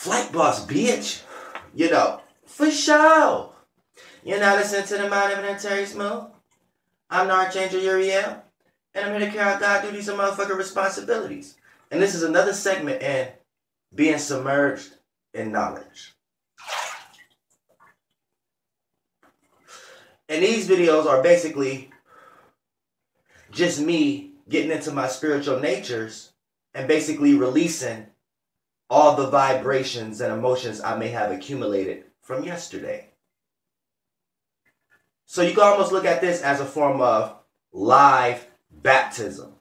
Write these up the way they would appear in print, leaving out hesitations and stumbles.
Flight boss, bitch. You know, for sure. You're not listening to the Mind of Terry Smooth. I'm the Archangel Uriel, and I'm here to carry out God duties and motherfucking responsibilities. And this is another segment in being submerged in knowledge. And these videos are basically just me getting into my spiritual natures and basically releasing all the vibrations and emotions I may have accumulated from yesterday. So you can almost look at this as a form of live baptism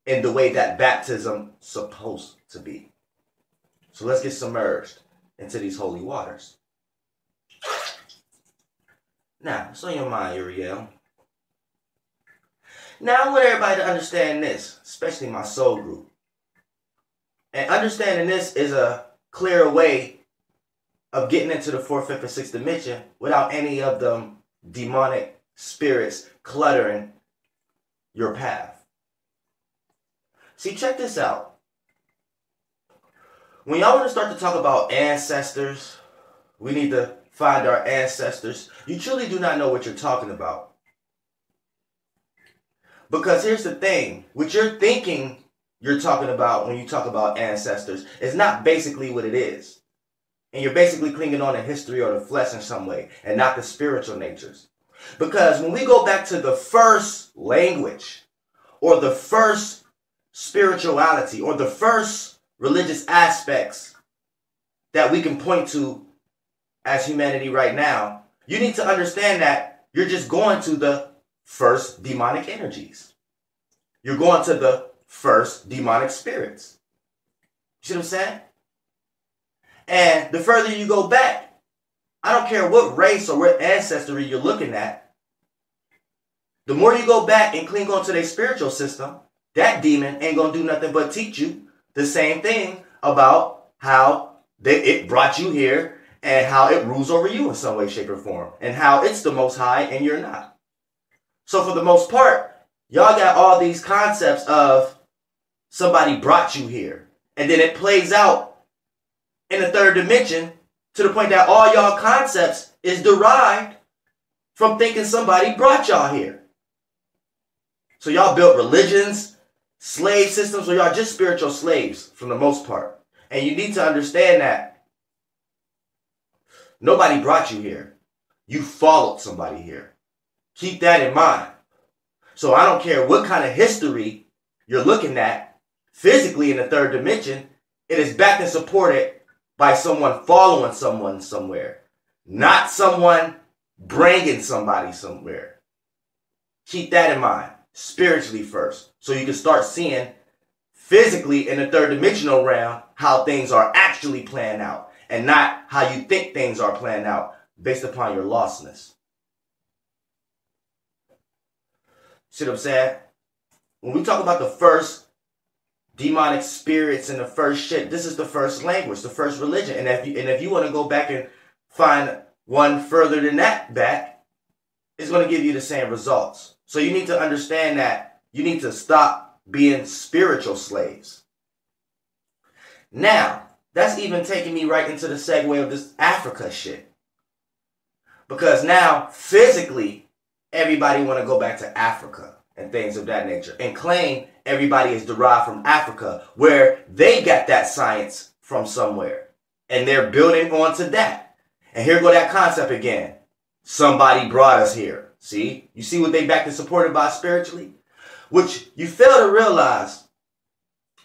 in the way that baptism is supposed to be. So let's get submerged into these holy waters. Now, what's on your mind, Uriel? Now, I want everybody to understand this, especially my soul group. And understanding this is a clearer way of getting into the 4th, 5th, and 6th dimension without any of them demonic spirits cluttering your path. See, check this out. When y'all want to start to talk about ancestors, we need to find our ancestors. You truly do not know what you're talking about. Because here's the thing, what you're thinking you're talking about when you talk about ancestors is not basically what it is. And you're basically clinging on to history or the flesh in some way and not the spiritual natures. Because when we go back to the first language or the first spirituality or the first religious aspects that we can point to as humanity right now, you need to understand that you're just going to the first demonic energies. You're going to the first demonic spirits. You see what I'm saying? And the further you go back, I don't care what race or what ancestry you're looking at, the more you go back and cling on to their spiritual system, that demon ain't going to do nothing but teach you the same thing about how it brought you here and how it rules over you in some way, shape, or form, and how it's the most high and you're not. So for the most part, y'all got all these concepts of somebody brought you here. And then it plays out in the 3rd dimension to the point that all y'all concepts is derived from thinking somebody brought y'all here. So y'all built religions, slave systems, or y'all just spiritual slaves for the most part. And you need to understand that nobody brought you here. You followed somebody here. Keep that in mind. So I don't care what kind of history you're looking at, physically in the 3rd dimension, it is backed and supported by someone following someone somewhere, not someone bringing somebody somewhere. Keep that in mind, spiritually first, so you can start seeing physically in the 3rd dimensional realm how things are actually planned out and not how you think things are planned out based upon your lostness. See what I'm saying? When we talk about the first demonic spirits and the first shit, this is the first language, the first religion. And if you want to go back and find one further than that back, it's going to give you the same results. So you need to understand that you need to stop being spiritual slaves. Now, that's even taking me right into the segue of this Africa shit. Because now, physically, everybody want to go back to Africa and things of that nature and claim everybody is derived from Africa, where they got that science from somewhere. And they're building onto that. And here go that concept again. Somebody brought us here. See? You see what they backed and supported by spiritually? Which you fail to realize.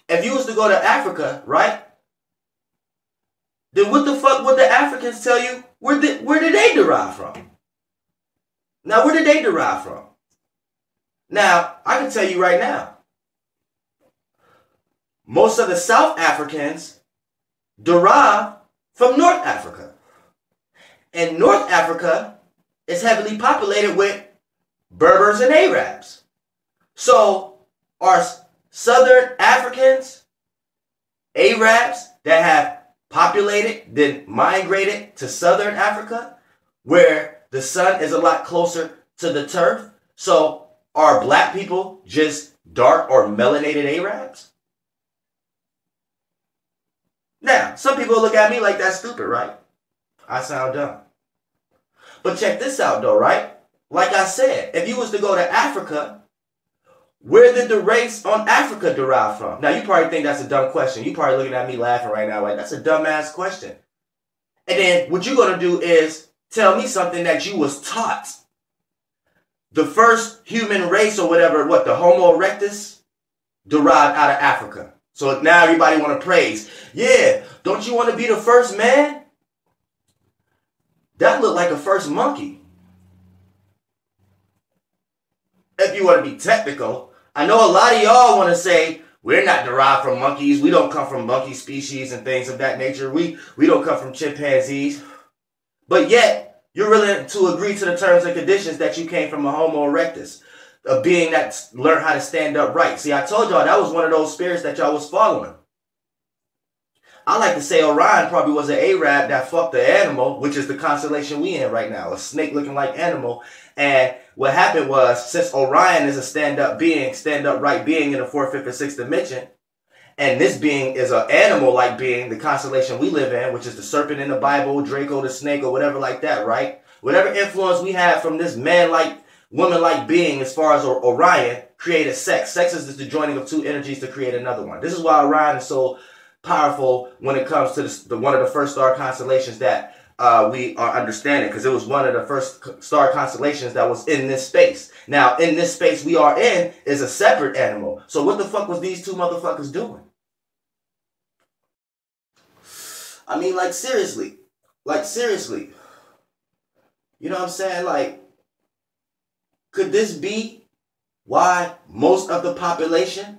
If you was to go to Africa, right? Then what the fuck would the Africans tell you? Where did they derive from? Now, where did they derive from? Now, I can tell you right now. Most of the South Africans derive from North Africa. And North Africa is heavily populated with Berbers and Arabs. So, are Southern Africans, Arabs that have populated, then migrated to Southern Africa, where the sun is a lot closer to the turf. So, are black people just dark or melanated Arabs? Now, some people look at me like that's stupid, right? I sound dumb. But check this out though, right? Like I said, if you was to go to Africa, where did the race on Africa derive from? Now, you probably think that's a dumb question. You probably looking at me laughing right now like, that's a dumbass question. And then what you're going to do is tell me something that you was taught. The first human race or whatever, what, the Homo erectus, derived out of Africa. So now everybody want to praise. Yeah, don't you want to be the first man? That looked like a first monkey. If you want to be technical, I know a lot of y'all want to say, we're not derived from monkeys. We don't come from monkey species and things of that nature. We don't come from chimpanzees. But yet, you're willing to agree to the terms and conditions that you came from a Homo erectus, a being that learned how to stand upright. See, I told y'all that was one of those spirits that y'all was following. I like to say Orion probably was an Arab that fucked the animal, which is the constellation we in right now, a snake-looking like animal. And what happened was, since Orion is a stand-up being, stand-upright being in the 4th, 5th, and 6th dimension, and this being is an animal-like being, the constellation we live in, which is the serpent in the Bible, Draco the snake, or whatever like that, right? Whatever influence we have from this man-like, woman-like being as far as Orion created sex. Sex is just the joining of two energies to create another one. This is why Orion is so powerful when it comes to one of the first star constellations that we are understanding, because it was one of the first star constellations that was in this space. Now, in this space we are in is a separate animal. So what the fuck was these two motherfuckers doing? I mean, like seriously. Like seriously. You know what I'm saying? Like, could this be why most of the population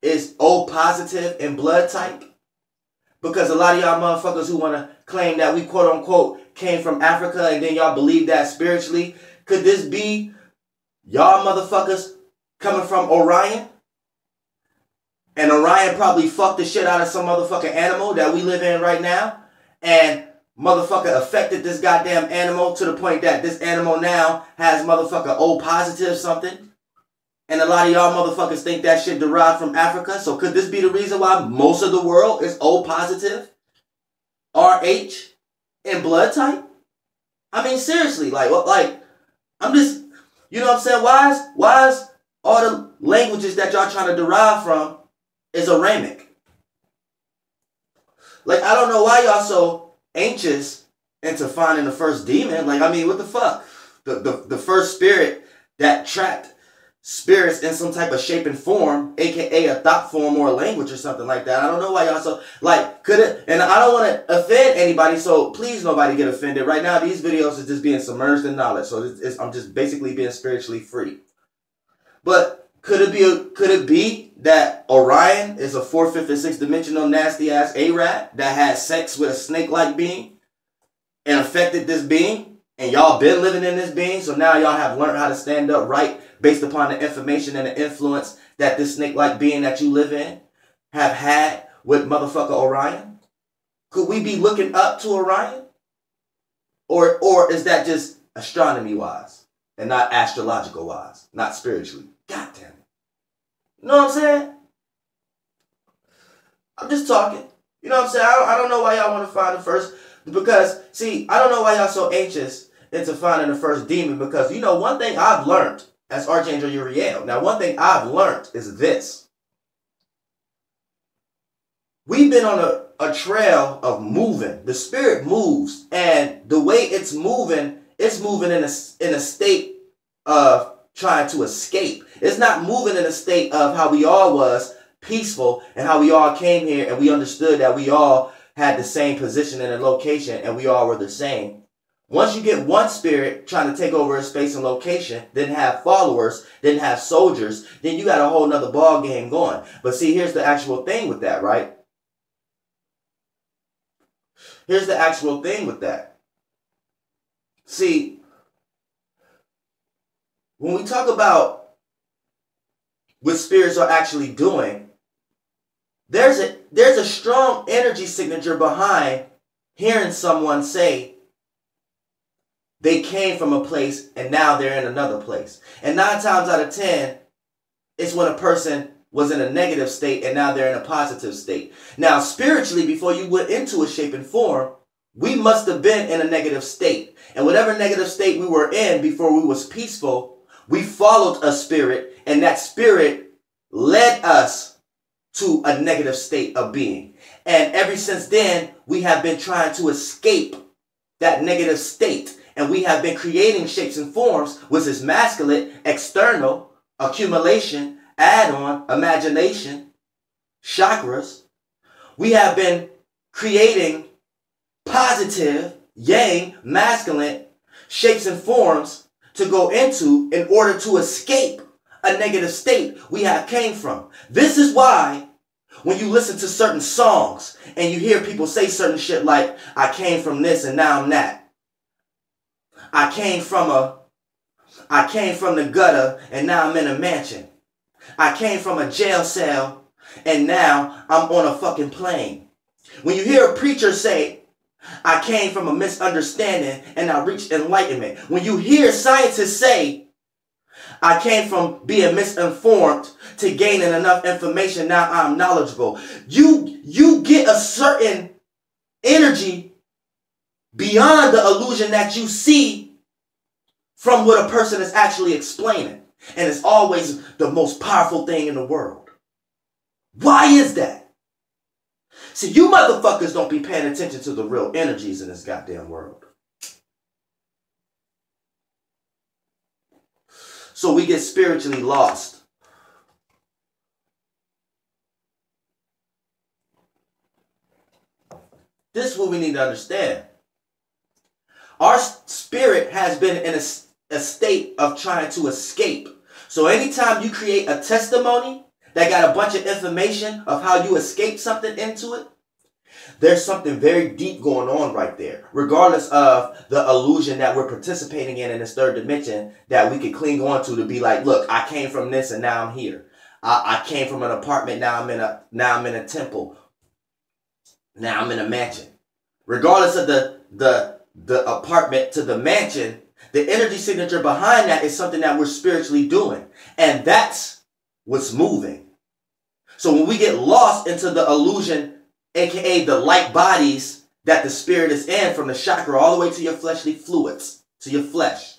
is O positive in blood type? Because a lot of y'all motherfuckers who want to claim that we quote unquote came from Africa and then y'all believe that spiritually, could this be y'all motherfuckers coming from Orion? And Orion probably fucked the shit out of some motherfucking animal that we live in right now. And motherfucker affected this goddamn animal to the point that this animal now has motherfucker O positive something. And a lot of y'all motherfuckers think that shit derived from Africa. So could this be the reason why most of the world is O positive? RH in blood type? I mean, seriously, I'm just, you know what I'm saying? Why is all the languages that y'all trying to derive from is Aramic? Like, I don't know why y'all so anxious into finding the first demon. Like, I mean, what the fuck? The first spirit that trapped spirits in some type of shape and form, aka a thought form or a language or something like that. I don't know why y'all so, like, could it, and I don't want to offend anybody, so please nobody get offended. Right now, these videos are just being submerged in knowledge, so I'm just basically being spiritually free. But could it be that Orion is a 4th, 5th, and 6th dimensional nasty ass Arab that had sex with a snake-like being and affected this being, and y'all been living in this being, so now y'all have learned how to stand up right based upon the information and the influence that this snake-like being that you live in have had with motherfucker Orion? Could we be looking up to Orion? Or is that just astronomy-wise and not astrological-wise, not spiritually? God damn it. You know what I'm saying? I'm just talking. You know what I'm saying? I don't know why y'all want to find the first, because, see, I don't know why y'all so anxious into finding the first demon, because, you know, one thing I've learned as Archangel Uriel. Now, one thing I've learned is this. We've been on a trail of moving. The spirit moves, and the way it's moving in a state of trying to escape. It's not moving in a state of how we all was, peaceful, and how we all came here and we understood that we all had the same position and a location and we all were the same. Once you get one spirit trying to take over a space and location, then have followers, then have soldiers, then you got a whole nother ball game going. But see, here's the actual thing with that, right? Here's the actual thing with that. See, when we talk about what spirits are actually doing, there's a strong energy signature behind hearing someone say they came from a place and now they're in another place. And 9 times out of 10, it's when a person was in a negative state and now they're in a positive state. Now, spiritually, before you went into a shape and form, we must have been in a negative state. And whatever negative state we were in before we was peaceful, we followed a spirit, and that spirit led us to a negative state of being. And ever since then, we have been trying to escape that negative state. And we have been creating shapes and forms, which is masculine, external, accumulation, add-on, imagination, chakras. We have been creating positive, yang, masculine shapes and forms to go into in order to escape a negative state we have came from. This is why when you listen to certain songs and you hear people say certain shit like, I came from this and now I'm that. I came from the gutter and now I'm in a mansion. I came from a jail cell and now I'm on a fucking plane. When you hear a preacher say, I came from a misunderstanding and I reached enlightenment. When you hear scientists say, I came from being misinformed to gaining enough information, now I'm knowledgeable. You get a certain energy beyond the illusion that you see from what a person is actually explaining. And it's always the most powerful thing in the world. Why is that? See, you motherfuckers don't be paying attention to the real energies in this goddamn world. So we get spiritually lost. This is what we need to understand. Our spirit has been in a state of trying to escape. So anytime you create a testimony that got a bunch of information of how you escaped something into it, there's something very deep going on right there. Regardless of the illusion that we're participating in this third dimension that we can cling on to be like, look, I came from this and now I'm here. I came from an apartment, now I'm in a temple. Now I'm in a mansion. Regardless of the apartment to the mansion, the energy signature behind that is something that we're spiritually doing. And that's what's moving. So when we get lost into the illusion, aka the light bodies that the spirit is in, from the chakra all the way to your fleshly fluids, to your flesh,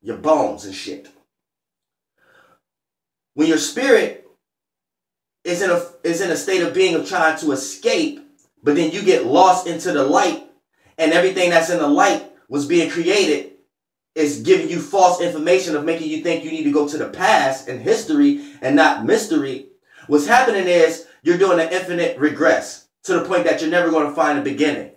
your bones and shit. When your spirit is in a state of being of trying to escape, but then you get lost into the light, and everything that's in the light was being created is giving you false information of making you think you need to go to the past and history and not mystery. What's happening is you're doing an infinite regress to the point that you're never going to find a beginning.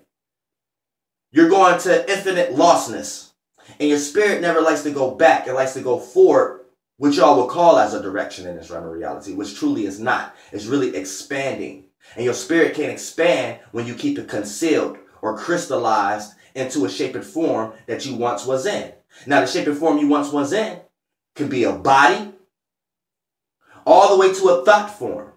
You're going to infinite lostness. And your spirit never likes to go back. It likes to go forward, which y'all will call as a direction in this realm of reality, which truly is not. It's really expanding. And your spirit can't expand when you keep it concealed or crystallized into a shape and form that you once was in. Now, the shape and form you once was in could be a body all the way to a thought form.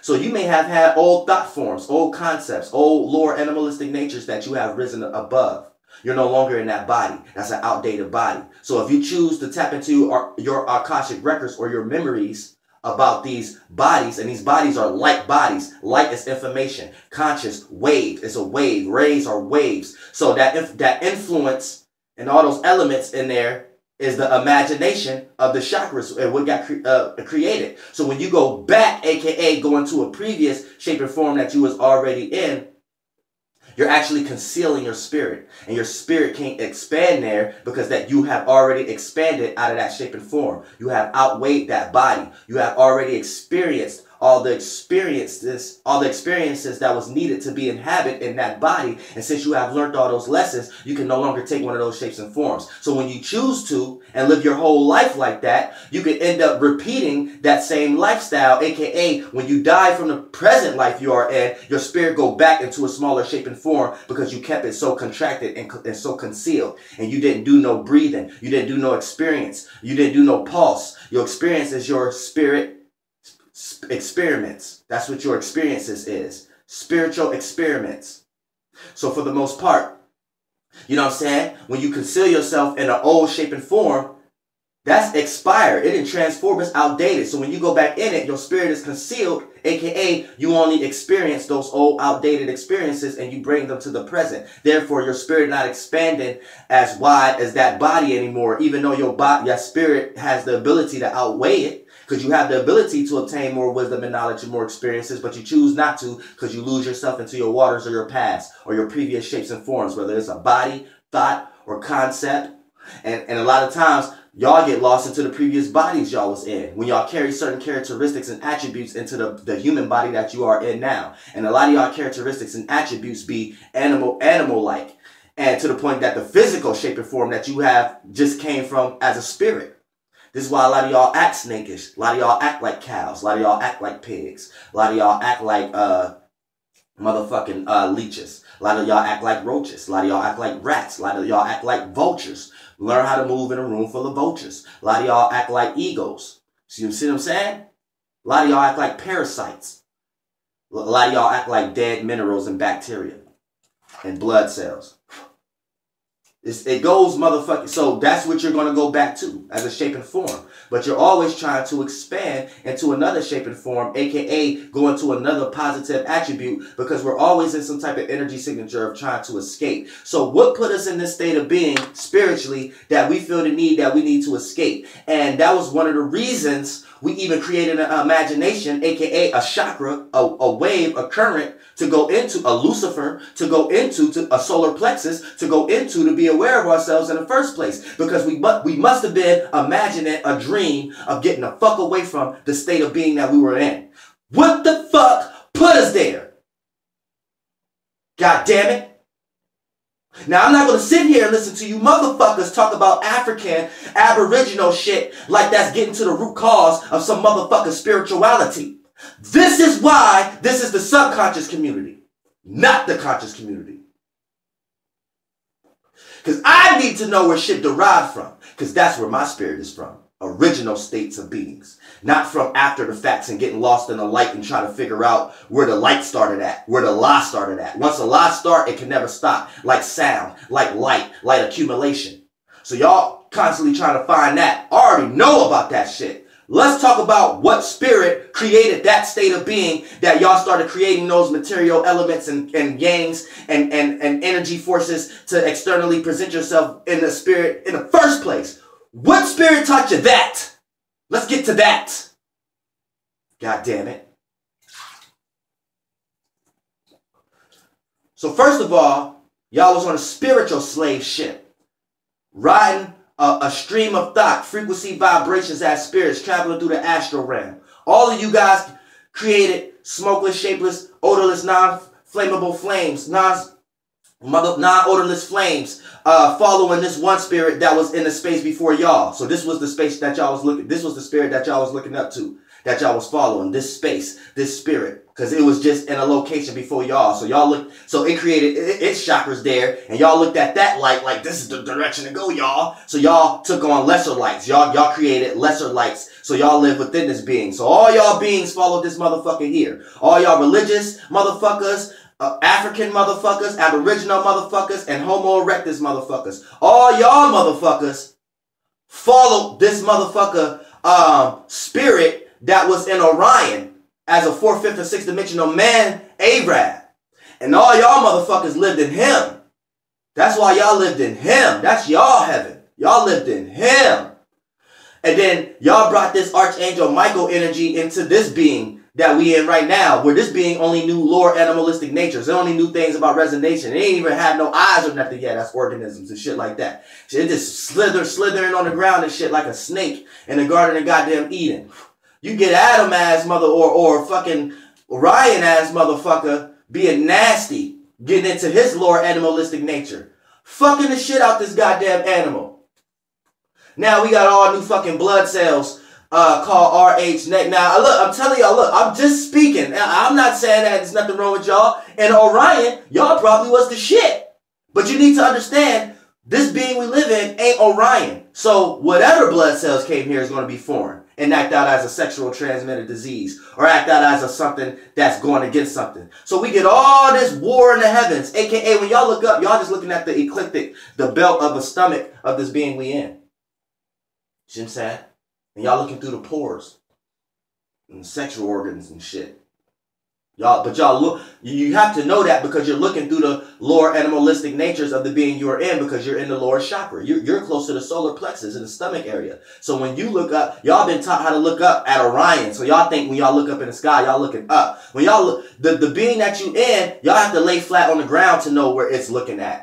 So you may have had old thought forms, old concepts, old lower animalistic natures that you have risen above. You're no longer in that body. That's an outdated body. So if you choose to tap into your Akashic records or your memories about these bodies, and these bodies are light bodies. Light is information. Conscious, wave is a wave. Rays are waves. So that influence and all those elements in there is the imagination of the chakras and what got created. So when you go back, aka go into a previous shape and form that you was already in, you're actually concealing your spirit. And your spirit can't expand there because that you have already expanded out of that shape and form. You have outweighed that body. You have already experienced all the experiences that was needed to be inhabited in that body. And since you have learned all those lessons, you can no longer take one of those shapes and forms. So when you choose to and live your whole life like that, you can end up repeating that same lifestyle, aka when you die from the present life you are in, your spirit go back into a smaller shape and form because you kept it so contracted and so concealed. And you didn't do no breathing. You didn't do no experience. You didn't do no pulse. Your experience is your spirit experiments. That's what your experiences is. Spiritual experiments. So for the most part, you know what I'm saying? When you conceal yourself in an old shape and form, That's expired. It didn't transform. It's outdated. So when you go back in it, your spirit is concealed, aka you only experience those old outdated experiences and you bring them to the present. Therefore, your spirit not expanding as wide as that body anymore, even though your spirit has the ability to outweigh it, because you have the ability to obtain more wisdom and knowledge and more experiences, but you choose not to because you lose yourself into your waters or your past or your previous shapes and forms, whether it's a body, thought, or concept. And a lot of times, y'all get lost into the previous bodies y'all was in when y'all carry certain characteristics and attributes into the human body that you are in now. And a lot of y'all characteristics and attributes be animal-like. And to the point that the physical shape and form that you have just came from as a spirit. This is why a lot of y'all act snakish. A lot of y'all act like cows. A lot of y'all act like pigs. A lot of y'all act like motherfucking leeches. A lot of y'all act like roaches. A lot of y'all act like rats. A lot of y'all act like vultures. Learn how to move in a room full of vultures. A lot of y'all act like egos. See what I'm saying? A lot of y'all act like parasites. A lot of y'all act like dead minerals and bacteria and blood cells. It goes motherfucking. So that's what you're going to go back to as a shape and form. But you're always trying to expand into another shape and form, aka go into another positive attribute, because we're always in some type of energy signature of trying to escape. So what put us in this state of being spiritually that we feel the need that we need to escape? And that was one of the reasons we even created an imagination, aka a chakra, a wave, a current to go into, a Lucifer to go into, to a solar plexus to go into, to be aware of ourselves in the first place. Because we must have been imagining a dream of getting the fuck away from the state of being that we were in. What the fuck put us there? God damn it. Now, I'm not going to sit here and listen to you motherfuckers talk about African, Aboriginal shit like that's getting to the root cause of some motherfucking spirituality. This is why this is the subconscious community, not the conscious community. Because I need to know where shit derived from, because that's where my spirit is from. Original states of beings, not from after the facts and getting lost in the light and trying to figure out where the light started at, where the lie started at. Once a lie starts, it can never stop. Like sound, like light accumulation. So y'all constantly trying to find that. I already know about that shit. Let's talk about what spirit created that state of being that y'all started creating those material elements and gangs and energy forces to externally present yourself in the spirit in the first place. What spirit taught you that? Let's get to that. God damn it. So first of all, y'all was on a spiritual slave ship, riding a stream of thought, frequency, vibrations as spirits traveling through the astral realm. All of you guys created smokeless, shapeless, odorless, non-flammable flames, non-odorless flames, following this one spirit that was in the space before y'all. So this was the space that y'all was looking. This was the spirit that y'all was looking up to, that y'all was following. This space, this spirit, because it was just in a location before y'all. So y'all looked. So it created its chakras there, and y'all looked at that light like this is the direction to go, y'all. So y'all took on lesser lights. Y'all created lesser lights. So y'all live within this being. So all y'all beings followed this motherfucker here. All y'all religious motherfuckers. African motherfuckers, Aboriginal motherfuckers, and Homo erectus motherfuckers. All y'all motherfuckers followed this motherfucker spirit that was in Orion as a 4th, 5th, and 6th dimensional man, Arab. And all y'all motherfuckers lived in him. That's why y'all lived in him. That's y'all heaven. Y'all lived in him. And then y'all brought this Archangel Michael energy into this being that we in right now, where this being only knew lower animalistic natures. It only knew things about resonation. It ain't even had no eyes or nothing yet. That's organisms and shit like that. It just slithering on the ground and shit like a snake in the Garden of Goddamn Eden. You get Adam ass mother or fucking Ryan ass motherfucker being nasty, getting into his lower animalistic nature. Fucking the shit out this goddamn animal. Now we got all new fucking blood cells called RH neck. Now, look, I'm telling y'all, look, I'm just speaking. I'm not saying that there's nothing wrong with y'all. And Orion, y'all probably was the shit. But you need to understand, this being we live in ain't Orion. So whatever blood cells came here is going to be foreign and act out as a sexual transmitted disease or act out as a something that's going against something. So we get all this war in the heavens, aka when y'all look up, y'all just looking at the ecliptic, the belt of the stomach of this being we in. See what I'm saying? And y'all looking through the pores and sexual organs and shit. But y'all look, you have to know that because you're looking through the lower animalistic natures of the being you're in, because you're in the lower chakra. You're close to the solar plexus in the stomach area. So when you look up, y'all been taught how to look up at Orion. So y'all think when y'all look up in the sky, y'all looking up. When y'all look, the being that you in, y'all have to lay flat on the ground to know where it's looking at.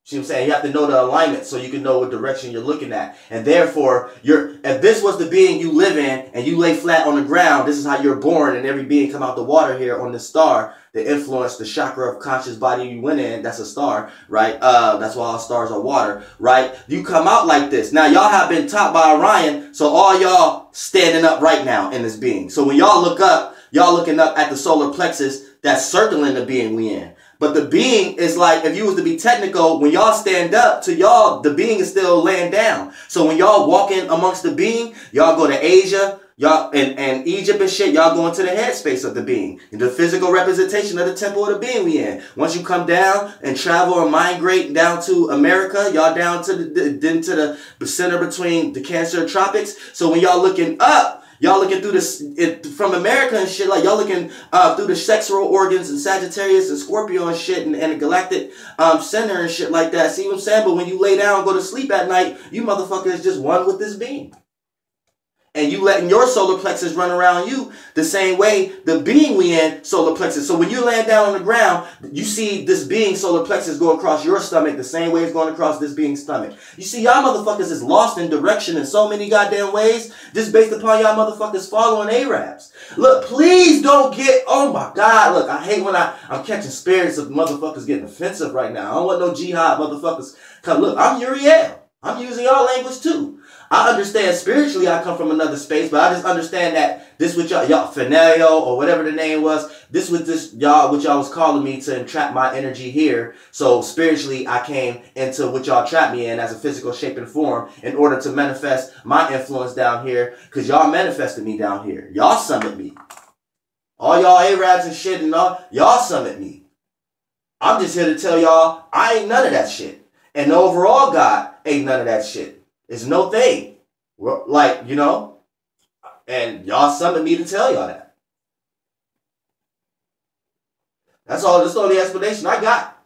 See what I'm saying? You have to know the alignment so you can know what direction you're looking at. And therefore, if this was the being you live in and you lay flat on the ground, this is how you're born, and every being come out the water here on this star that influence the chakra of conscious body you went in. That's a star, right? That's why all stars are water, right? You come out like this. Now, y'all have been taught by Orion, so all y'all standing up right now in this being. So when y'all look up, y'all looking up at the solar plexus that's circling the being we in. But the being is like, if you was to be technical, when y'all stand up to y'all, the being is still laying down. So when y'all walking amongst the being, y'all go to Asia, y'all and Egypt and shit, y'all go into the headspace of the being, the physical representation of the temple of the being we in. Once you come down and travel or migrate down to America, y'all down to the center between the Cancer tropics. So when y'all looking up, y'all looking through this from America and shit, like y'all looking through the sexual organs and Sagittarius and Scorpio and shit, and the galactic center and shit like that. See what I'm saying? But when you lay down and go to sleep at night, you motherfuckers just one with this being. And you letting your solar plexus run around you the same way the being we in solar plexus. So when you're laying down on the ground, you see this being solar plexus go across your stomach the same way it's going across this being's stomach. You see, y'all motherfuckers is lost in direction in so many goddamn ways just based upon y'all motherfuckers following Arabs. Look, please don't get, oh my God, look, I hate when I'm catching spirits of motherfuckers getting offensive right now. I don't want no jihad motherfuckers. Cause look, I'm Uriel. I'm using y'all language too. I understand spiritually I come from another space, but I just understand that this with y'all Finelio or whatever the name was, this was this y'all, what y'all was calling me to entrap my energy here. So spiritually I came into what y'all trapped me in as a physical shape and form in order to manifest my influence down here, because y'all manifested me down here. Y'all summoned me. All y'all Arabs and shit and all, y'all summoned me. I'm just here to tell y'all I ain't none of that shit. And the overall God ain't none of that shit. It's no thing. Like, you know, and y'all summoned me to tell y'all that. That's all. That's the only explanation I got.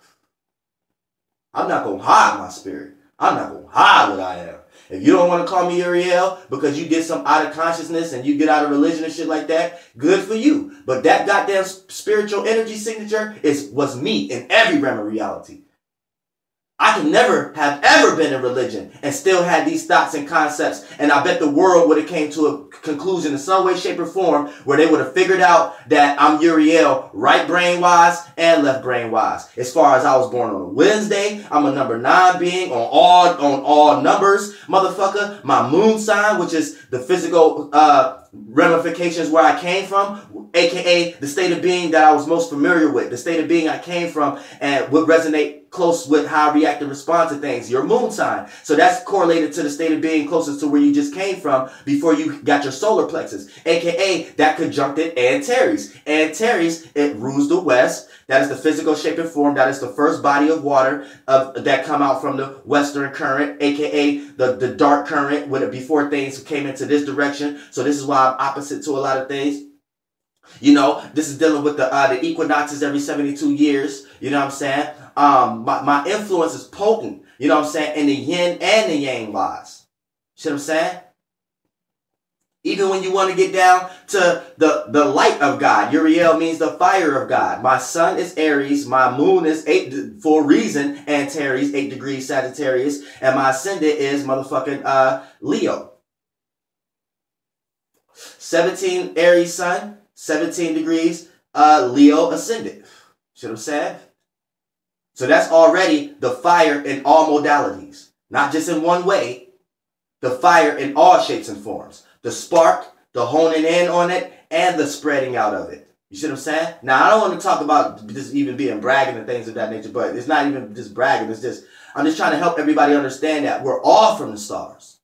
I'm not going to hide my spirit. I'm not going to hide what I am. If you don't want to call me Uriel because you get some out of consciousness and you get out of religion and shit like that, good for you. But that goddamn spiritual energy signature was me in every realm of reality. I can never have ever been in religion and still had these thoughts and concepts. And I bet the world would have came to a conclusion in some way, shape, or form where they would have figured out that I'm Uriel right brain wise and left brain wise. As far as I was born on a Wednesday, I'm a number 9 being on all numbers, motherfucker. My moon sign, which is the physical ramifications where I came from, aka the state of being that I was most familiar with, the state of being I came from and would resonate close with how I react and respond to things, your moon sign. So that's correlated to the state of being closest to where you just came from before you got your solar plexus, aka that conjuncted Antares. Antares, it rules the west. That is the physical shape and form. That is the first body of water that come out from the western current, aka the dark current before things came into this direction. So this is why I'm opposite to a lot of things. You know, this is dealing with the equinoxes every 72 years. You know what I'm saying? My influence is potent. You know what I'm saying? In the yin and the yang wise. See what I'm saying? Even when you want to get down to the light of God. Uriel means the fire of God. My sun is Aries. My moon is 8 for a reason. Antares, 8 degrees Sagittarius. And my ascendant is motherfucking Leo. 17 Aries sun. 17 degrees Leo ascendant. See what I'm saying? So that's already the fire in all modalities. Not just in one way. The fire in all shapes and forms. The spark, the honing in on it, and the spreading out of it. You see what I'm saying? Now, I don't want to talk about just even being bragging and things of that nature, but it's not even just bragging. It's just, I'm just trying to help everybody understand that we're all from the stars.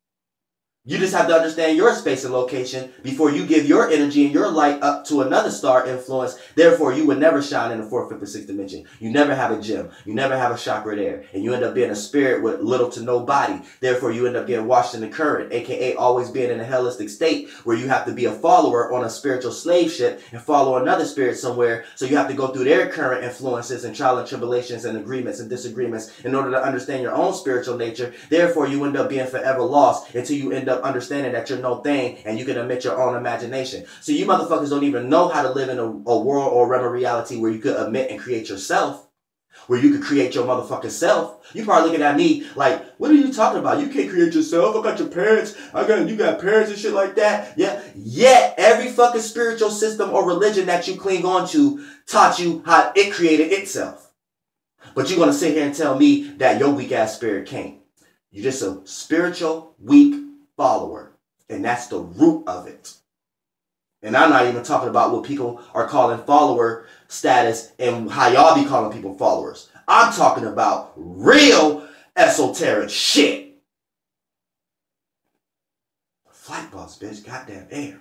You just have to understand your space and location before you give your energy and your light up to another star influence. Therefore, you would never shine in the fourth, fifth, or sixth dimension. You never have a gem. You never have a chakra there. And you end up being a spirit with little to no body. Therefore, you end up getting washed in the current, aka always being in a hellistic state where you have to be a follower on a spiritual slave ship and follow another spirit somewhere. So you have to go through their current influences and trial and tribulations and agreements and disagreements in order to understand your own spiritual nature. Therefore, you end up being forever lost until you end up understanding that you're no thing and you can emit your own imagination. So you motherfuckers don't even know how to live in a world or realm of reality where you could emit and create yourself, where you could create your motherfucking self. You probably looking at me like, what are you talking about? You can't create yourself. I got your parents. You got parents and shit like that. Yeah. Yet every fucking spiritual system or religion that you cling on to taught you how it created itself. But you're going to sit here and tell me that your weak ass spirit can't. You're just a spiritual weak follower. And that's the root of it. And I'm not even talking about what people are calling follower status and how y'all be calling people followers. I'm talking about real esoteric shit. Flight boss, bitch. Goddamn air.